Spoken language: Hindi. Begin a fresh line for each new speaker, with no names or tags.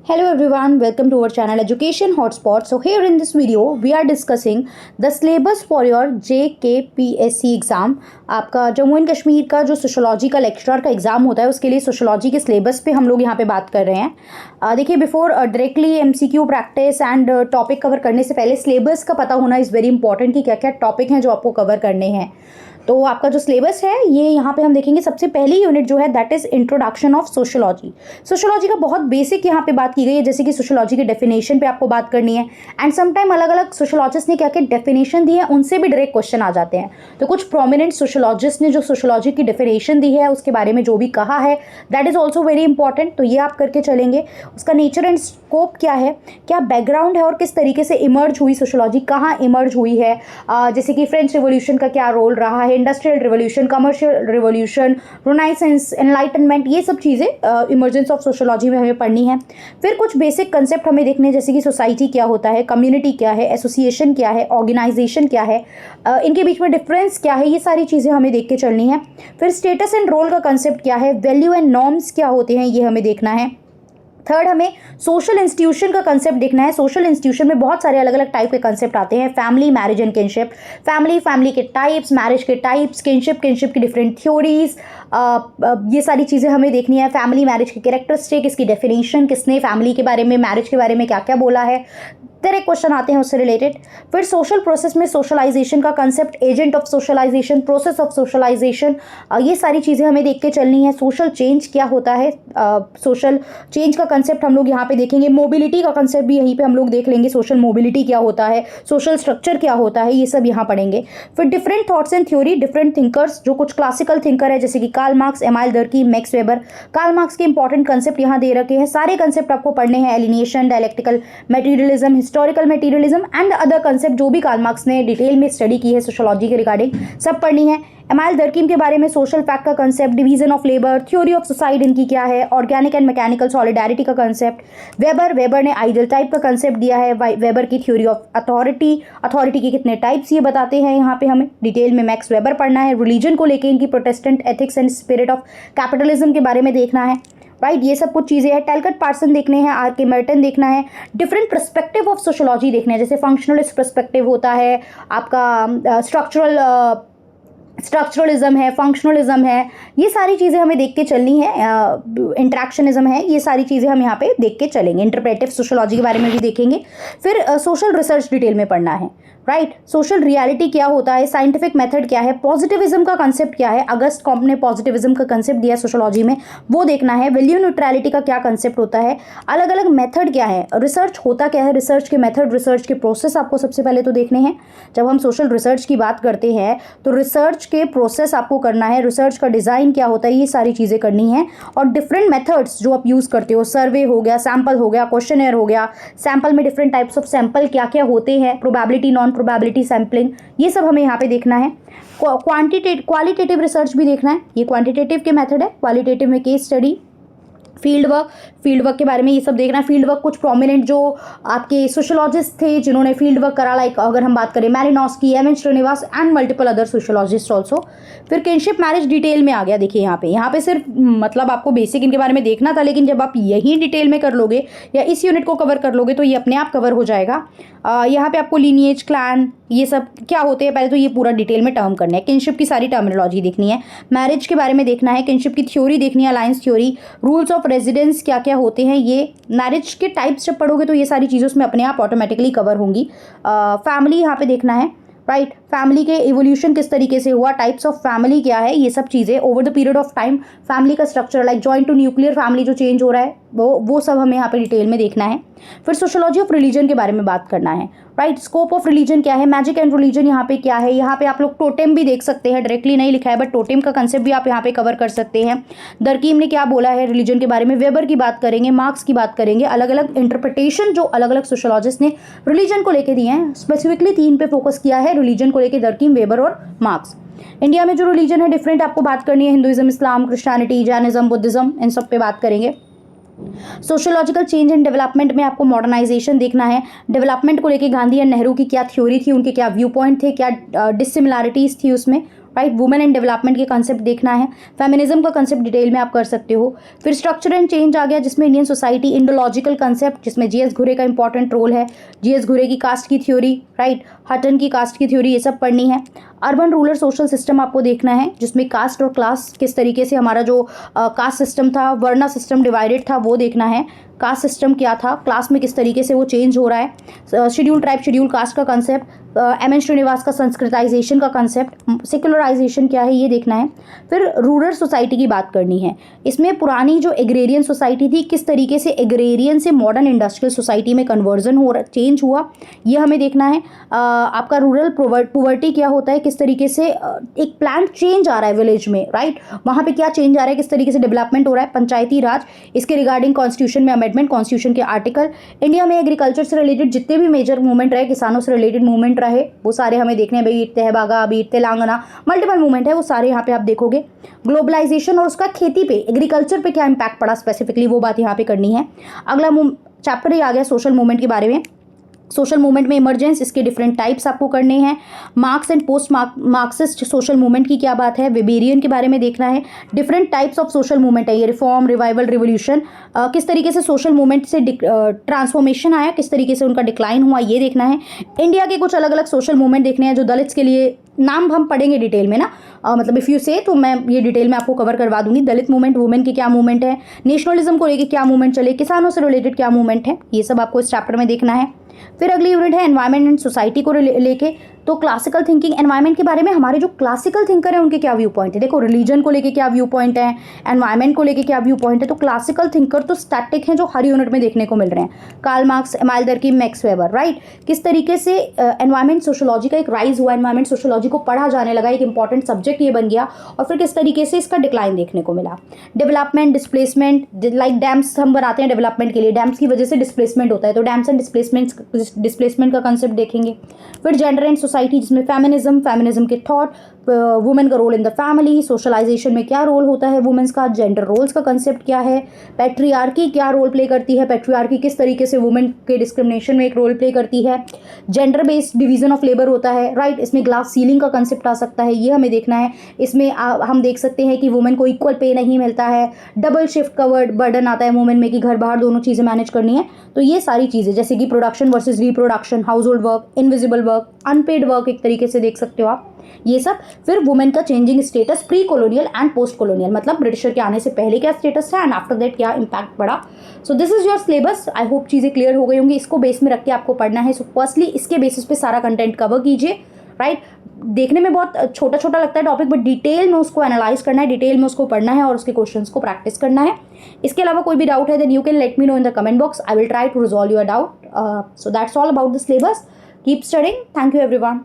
Hello everyone, welcome to our channel Education Hotspot. So here in this video, we are discussing the syllabus for your JKPSC exam. आपका जम्मू एंड कश्मीर का जो सोशोलॉजी का लेक्चरर का एग्ज़ाम होता है उसके लिए सोशोलॉजी के सिलेबस पे हम लोग यहाँ पे बात कर रहे हैं। देखिए before directly MCQ practice and topic cover करने से पहले सिलेबस का पता होना इज़ वेरी इंपॉर्टेंट कि क्या क्या टॉपिक हैं जो आपको कवर करने हैं। तो आपका जो सिलेबस है ये यहाँ पे हम देखेंगे। सबसे पहली यूनिट जो है that is introduction of sociology. Sociology का बहुत बेसिक यहाँ पे बात की गई है, जैसे कि सोशोलॉजी के डेफिनेशन पे आपको बात करनी है एंड समटाइम अलग अलग सोशोलॉजिस्ट ने क्या क्या डेफिनेशन दी है उनसे भी डायरेक्ट क्वेश्चन आ जाते हैं। तो कुछ प्रोमिनेंट सोशोलॉजिस्ट ने जो सोशोलॉजी की डेफिनेशन दी है उसके बारे में जो भी कहा है that is also very important. तो ये आप करके चलेंगे। उसका नेचर एंड स्कोप क्या है, क्या बैकग्राउंड है और किस तरीके से इमर्ज हुई सोशोलॉजी, कहाँ इमर्ज हुई है, जैसे कि फ्रेंच रिवोल्यूशन का क्या रोल रहा है, industrial revolution, commercial revolution, renaissance, enlightenment, ये सब चीज़ें इमर्जेंस ऑफ सोशोलॉजी में हमें पढ़नी है। फिर कुछ बेसिक कंसेप्ट हमें देखने हैं, जैसे कि सोसाइटी क्या होता है, कम्युनिटी क्या है, एसोसिएशन क्या है, ऑर्गेनाइजेशन क्या है, इनके बीच में डिफरेंस क्या है, ये सारी चीज़ें हमें देख के चलनी है। फिर स्टेटस एंड रोल का कंसेप्ट क्या है, वैल्यू एंड नॉर्म्स क्या होते हैं, ये हमें देखना है। थर्ड हमें सोशल इंस्टीट्यूशन का कंसेप्ट देखना है। सोशल इंस्टीट्यूशन में बहुत सारे अलग अलग टाइप के कंसेप्ट आते हैं। Family, marriage and kinship, family के टाइप्स, मैरिज के टाइप्स, किनशिप की डिफरेंट थ्योरीज, ये सारी चीज़ें हमें देखनी है। फैमिली मैरिज की कैरेक्टरिस्टिक, इसकी डेफिनेशन, किसने फैमिली के बारे में, मैरिज के बारे में क्या क्या बोला है, तरह क्वेश्चन आते हैं उससे रिलेटेड। फिर सोशल प्रोसेस में सोशलाइजेशन का concept, agent of socialization, process of socialization, ये सारी चीज़ें हमें देख के चलनी है। सोशल चेंज क्या होता है, सोशल चेंज का कंसेप्ट हम लोग यहाँ पे देखेंगे। मोबिलिटी का कंसेप्ट भी यहीं पे हम लोग देख लेंगे, सोशल मोबिलिटी क्या होता है, सोशल स्ट्रक्चर क्या होता है, ये सब यहाँ पढ़ेंगे। फिर different thoughts and theory, different thinkers, जो कुछ क्लासिकल थिंकर है जैसे कि Karl Marx, Emile Durkheim, Max Weber. Karl Marx के इंपॉर्टेंट कंसेप्ट यहाँ दे रखे हैं। सारे कंसेप्ट आपको पढ़ने हैं, alienation, dialectical materialism, historical materialism and other concept जो भी कार्ल मार्क्स ने डिटेल में स्टडी की है सोशोलॉजी के रिगार्डिंग, सब पढ़नी है। एमाइल दर्कीम के बारे में सोशल फैक्ट का concept, division of labour, theory of society इनकी क्या है, ऑर्गेनिक एंड मैकेनिकल सॉलिडारिटी का कंसेप्ट। वेबर ने आइडियल टाइप का कंसेप्ट दिया है। वेबर की थ्योरी ऑफ अथॉरिटी के कितने टाइप्स ये बताते हैं, यहाँ पे हमें डिटेल में मैक्स वेबर पढ़ना है। रिलीजन को लेकर इनकी Protestant ethics and spirit of capitalism के बारे में देखना है। राइट, ये सब कुछ चीज़ें हैं। टैलकट पार्सन देखने हैं, आर.के. मेर्टन देखना है। डिफरेंट पर्सपेक्टिव ऑफ सोशोलॉजी देखना है, जैसे फंक्शनलिस्ट पर्सपेक्टिव होता है, आपका स्ट्रक्चरलिज्म है, फंक्शनलिज्म है, ये सारी चीज़ें हमें देख के चलनी है। इंट्रैक्शनिज्म है, ये सारी चीज़ें हम यहाँ पे देख के चलेंगे। इंटरप्रेटिव सोशोलॉजी के बारे में भी देखेंगे। फिर सोशल रिसर्च डिटेल में पढ़ना है। राइट, सोशल रियलिटी क्या होता है, साइंटिफिक मेथड क्या है, पॉजिटिविज्म का कंसेप्ट क्या है, अगस्त कॉम्प ने पॉजिटिविज्म का कंसेप्ट दिया सोशोलॉजी में, वो देखना है। वैल्यू न्यूट्रलिटी का क्या कंसेप्ट होता है, अलग अलग मेथड क्या है, रिसर्च होता क्या है, रिसर्च के मेथड, रिसर्च के प्रोसेस आपको सबसे पहले तो देखने हैं। जब हम सोशल रिसर्च की बात करते हैं तो रिसर्च के प्रोसेस आपको करना है, रिसर्च का डिज़ाइन क्या होता है, ये सारी चीज़ें करनी है। और डिफरेंट मेथड्स जो आप यूज़ करते हो, सर्वे हो गया, सैम्पल हो गया, क्वेश्चनएयर हो गया, सैम्पल में डिफरेंट टाइप्स ऑफ सैम्पल क्या क्या होते हैं, प्रोबेबिलिटी, नॉन प्रोबेबिलिटी सैम्पलिंग, ये सब हमें यहाँ पे देखना है। क्वांटिटेटिव रिसर्च भी देखना है, ये क्वांटिटेटिव के मेथड है। क्वालिटेटिव में केस स्टडी, फील्ड वर्क के बारे में ये सब देखना है। फील्ड वर्क कुछ प्रोमिनेंट जो आपके सोशोलॉजिस्ट थे जिन्होंने फील्ड वर्क करा, लाइक अगर हम बात करें Malinowski, M N Srinivas and multiple other sociologists also. फिर किनशिप मैरिज डिटेल में आ गया। देखिए यहाँ पे सिर्फ मतलब आपको बेसिक इनके बारे में देखना था, लेकिन जब आप यही डिटेल में कर लोगे या इस यूनिट को कवर कर लोगे तो ये अपने आप कवर हो जाएगा। यहाँ पे आपको लीनिएज, क्लैन, ये सब क्या होते हैं पहले तो ये पूरा डिटेल में टर्म करना है। किनशिप की सारी टर्मिनोलॉजी देखनी है। मैरिज के बारे में देखना है, किनशिप की थ्योरी देखनी है, alliance theory, rules of residence क्या क्या होते हैं, ये मैरिज के टाइप्स जब पढ़ोगे तो ये सारी चीज़ें उसमें अपने आप ऑटोमेटिकली कवर होंगी। फैमिली यहाँ पे देखना है। राइट, फैमिली के इवोल्यूशन किस तरीके से हुआ, टाइप्स ऑफ फैमिली क्या है, ये सब चीज़ें over the period of time, family का structure like joint to nuclear family जो चेंज हो रहा है वो सब हमें यहाँ पे डिटेल में देखना है। फिर सोशोलॉजी ऑफ रिलीजन के बारे में बात करना है। राइट, स्कोप ऑफ रिलीजन क्या है, मैजिक एंड रिलीजन यहाँ पे क्या है, यहाँ पे आप लोग टोटेम भी देख सकते हैं, डायरेक्टली नहीं लिखा है बट टोटेम का कंसेप्ट भी आप यहाँ पे कवर कर सकते हैं। दर्कीम ने क्या बोला है रिलीजन के बारे में, वेबर की बात करेंगे, मार्क्स की बात करेंगे, अलग अलग इंटरप्रिटेशन जो अलग अलग सोशोलॉजिस्ट ने रिलीजन को लेकर दिए हैं। स्पेसिफिकली 3 पे फोकस किया है रिलीजन को लेकर, दर्कीम, वेबर और मार्क्स। इंडिया में जो रिलीजन है डिफरेंट आपको बात करनी है, हिंदुइज्म, इस्लाम, क्रिश्चियनिटी, जैनिज्म, बुद्धिज्म, इन सब पे बात करेंगे। सोशियोलॉजिकल चेंज एंड डेवलपमेंट में आपको मॉडर्नाइजेशन देखना है। डेवलपमेंट को लेके गांधी एंड नेहरू की क्या थ्योरी थी, उनके क्या व्यू पॉइंट थे, क्या डिसिमिलैरिटीज़ थी उसमें, राइट। वुमेन एंड डेवलपमेंट के कंसेप्ट देखना है, फेमिनिज्म का कंसेप्ट डिटेल में आप कर सकते हो। फिर स्ट्रक्चर एंड चेंज आ गया, जिसमें इंडियन सोसाइटी, इंडोलॉजिकल कंसेप्ट, जिसमें जीएस घुरे का इंपॉर्टेंट रोल है, जीएस घुरे की कास्ट की थ्योरी, राइट, हटन की कास्ट की थ्योरी, ये सब पढ़नी है। अर्बन रूरल सोशल सिस्टम आपको देखना है, जिसमें कास्ट और क्लास किस तरीके से हमारा जो कास्ट सिस्टम था, वर्णा सिस्टम डिवाइडेड था, वो देखना है। कास्ट सिस्टम क्या था, क्लास में किस तरीके से वो चेंज हो रहा है, शेड्यूल ट्राइब शेड्यूल कास्ट का कंसेप्ट, एम.एन. श्रीनिवास का संस्कृताइजेशन का कंसेप्ट, सेक्युलराइजेशन क्या है ये देखना है। फिर रूरल सोसाइटी की बात करनी है, इसमें पुरानी जो एग्रेरियन सोसाइटी थी, किस तरीके से एग्रेरियन से मॉडर्न इंडस्ट्रियल सोसाइटी में कन्वर्जन हो रहा, चेंज हुआ, ये हमें देखना है। आपका रूरल पुवर्टी क्या होता है, किस तरीके से एक प्लान चेंज आ रहा है विलेज में, राइट, वहाँ पे क्या चेंज आ रहा है, किस तरीके से डेवलपमेंट हो रहा है। पंचायती राज, इसके रिगार्डिंग कॉन्स्टिट्यूशन में अमेंडमेंट, कॉन्स्टिट्यूशन के आर्टिकल। इंडिया में एग्रीकल्चर से रिलेटेड जितने भी मेजर मूवमेंट रहे, किसानों से रिलेटेड मूवमेंट रहे, वो सारे हमें देखने हैं। बीट तेहबागा, बीट तेलंगाना, मल्टीपल मूवमेंट है, वो सारे यहाँ पे आप देखोगे। ग्लोबलाइजेशन और उसका खेती पे, एग्रीकल्चर पे क्या इंपैक्ट पड़ा स्पेसिफिकली, वो बात यहाँ पे करनी है। अगला चैप्टर ही आ गया सोशल मूवमेंट के बारे में। सोशल मूवमेंट में इमरजेंस, इसके डिफरेंट टाइप्स आपको करने हैं। Marks and post Marxist social movement की क्या बात है, वेबेरियन के बारे में देखना है। Different types of social movement है ये, रिफॉर्म, रिवाइवल, रिवोल्यूशन, किस तरीके से सोशल मूवमेंट से ट्रांसफॉर्मेशन आया, किस तरीके से उनका डिक्लाइन हुआ, ये देखना है। इंडिया के कुछ अलग अलग सोशल मूवमेंट देखने हैं, जो दलित्स के लिए, नाम हम पढ़ेंगे डिटेल में ना, मतलब इफ़ यू से, तो मैं ये डिटेल में आपको कवर करवा दूंगी। दलित मूवमेंट, वुमेन की क्या मूवमेंट है, नेशनलिज्म को लेके क्या मूवमेंट चले, किसानों से रिलेटेड क्या मूवमेंट है, ये सब आपको इस चैप्टर में देखना है। फिर अगली यूनिट है एनवायरनमेंट एंड सोसाइटी को लेके। तो क्लासिकल थिंकिंग, एनवायरनमेंट के बारे में हमारे जो क्लासिकल थिंकर हैं उनके क्या व्यू पॉइंट है। देखो, रिलीजन को लेके क्या व्यू पॉइंट है, एनवायरनमेंट को लेके क्या व्यू पॉइंट है। तो क्लासिकल थिंकर तो स्टैटिक हैं, जो हर यूनिट में देखने को मिल रहे हैं। Karl Marx, Emile Durkheim, Max Weber, right. किस तरीके से एनवायरनमेंट सोशोलॉजी का एक राइज हुआ, एनवायरनमेंट सोशोलॉजी को पढ़ा जाने लगा, एक इंपॉर्टेंट सब्जेक्ट ये बन गया, और फिर किस तरीके से इसका डिक्लाइन देखने को मिला। डेवलपमेंट, डिस्प्लेसमेंट, लाइक डैम्स हम बनाते हैं डेवलपमेंट के लिए, डैम्स की वजह से डिस्प्लेसमेंट होता है, तो डैम्स एंड डिस्प्लेसमेंट का कंसेप्ट देखेंगे। फिर जेंडर एंड सोसाइटी, जिसमें फेमिनिज्म के थॉट, वुमेन का role in the family, socialisation में क्या रोल होता है वुमेन्स का, जेंडर रोल्स का कंसेप्ट क्या है, पैट्रियार्की क्या रोल प्ले करती है, पैट्रियार्की किस तरीके से वुमेन के डिस्क्रिमिनेशन में एक रोल प्ले करती है, gender based division of labour होता है, राइट। इसमें ग्लास सीलिंग का कंसेप्ट आ सकता है, ये हमें देखना है। इसमें हम देख सकते हैं कि वुमेन को इक्वल पे नहीं मिलता है, डबल शिफ्ट का बर्डन आता है वुमेन में, कि घर बाहर दोनों चीज़ें मैनेज करनी है। तो ये सारी चीज़ें, जैसे कि production versus reproduction, household work, invisible work, unpaid work, एक तरीके से देख सकते हो आप ये सब। फिर वुमेन का changing status, pre colonial and post colonial, मतलब ब्रिटिशर के आने से पहले क्या स्टेटस था एंड आफ्टर दैट क्या इंपैक्ट पड़ा। So this is your syllabus. I hope चीज़ें क्लियर हो गई होंगी। इसको बेस में रख के आपको पढ़ना है। सो फर्स्टली इसके बेसिस पे सारा कंटेंट कवर कीजिए, राइट। देखने में बहुत छोटा छोटा लगता है टॉपिक, बट डिटेल में उसको एनालाइज करना है, डिटेल में उसको पढ़ना है और उसके क्वेश्चंस को प्रैक्टिस करना है। इसके अलावा कोई भी डाउट है then you can let me know in the comment box. I will try to resolve your doubt. So that's all about the syllabus. Keep studying. Thank you everyone.